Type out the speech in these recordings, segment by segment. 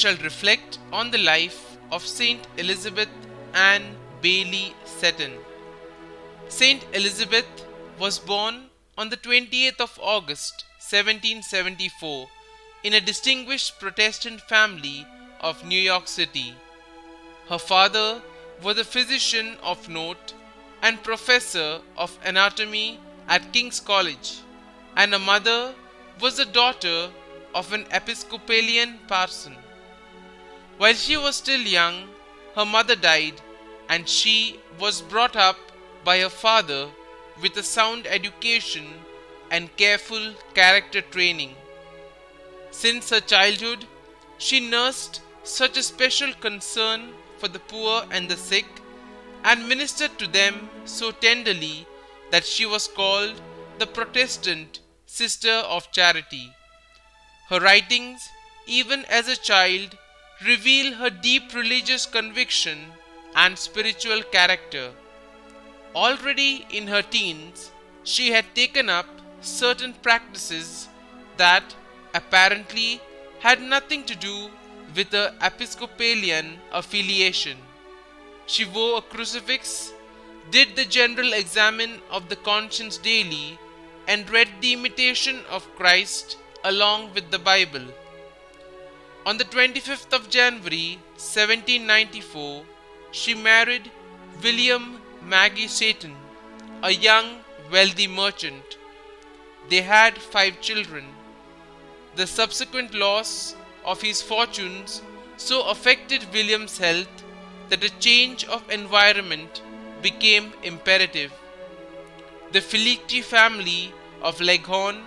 shall reflect on the life of St Elizabeth Ann Seton. St Elizabeth was born on the 28th of August 1774 in a distinguished Protestant family of New York City. Her father was a physician of note and professor of anatomy at King's College, and her mother was the daughter of an Episcopalian parson. While she was still young, her mother died, and she was brought up by her father with a sound education and careful character training. Since her childhood, she nursed such a special concern for the poor and the sick, and ministered to them so tenderly that she was called the Protestant Sister of Charity. Her writings, even as a child, reveal her deep religious conviction and spiritual character. Already in her teens, she had taken up certain practices that apparently had nothing to do with her Episcopalian affiliation. She wore a crucifix, did the general examen of the conscience daily, and read the Imitation of Christ along with the Bible. On the 25th of January 1794, she married William Maggie Seton, a young, wealthy merchant. They had 5 children. The subsequent loss of his fortunes so affected William's health that a change of environment became imperative. The Felici family of Leghorn,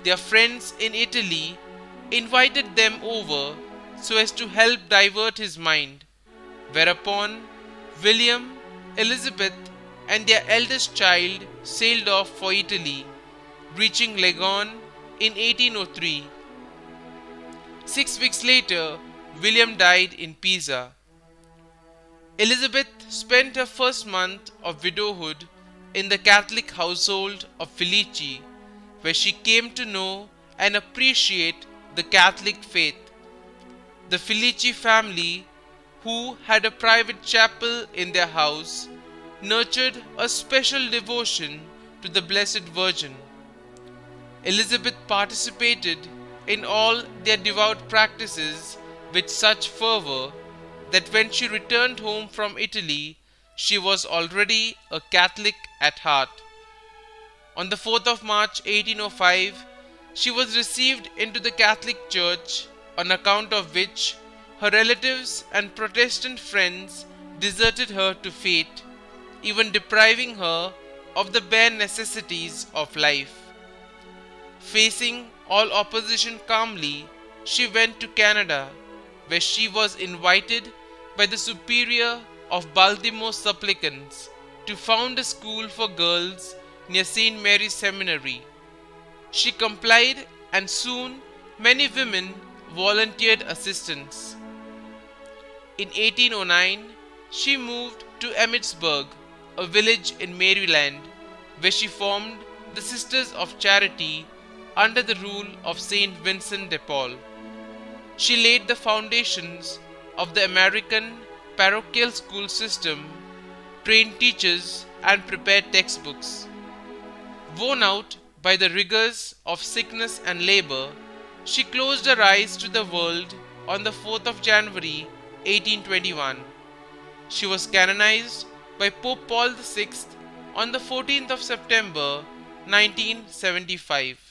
their friends in Italy, invited them over so as to help divert his mind, whereupon William, Elizabeth, and their eldest child sailed off for Italy, reaching Leghorn in 1803. 6 weeks later, William died in Pisa. Elizabeth spent her first month of widowhood in the Catholic household of Felici, where she came to know and appreciate the Catholic faith. The Felici family, who had a private chapel in their house, nurtured a special devotion to the Blessed Virgin. Elizabeth participated in all their devout practices with such fervor that when she returned home from Italy, she was already a Catholic at heart. On the 4th of March 1805, she was received into the Catholic Church, on account of which her relatives and Protestant friends deserted her to fate, even depriving her of the bare necessities of life. Facing all opposition calmly, she went to Canada, where she was invited by the superior of Baltimore supplicants to found a school for girls near St. Mary's Seminary. She complied, and soon many women volunteered assistance. In 1809, she moved to Emmitsburg, a village in Maryland, where she formed the Sisters of Charity under the rule of St. Vincent de Paul. She laid the foundations of the American parochial school system, trained teachers, and prepared textbooks. Worn out by the rigors of sickness and labor, she closed her eyes to the world on the 4th of January 1821. She was canonized by Pope Paul VI on the 14th of September 1975.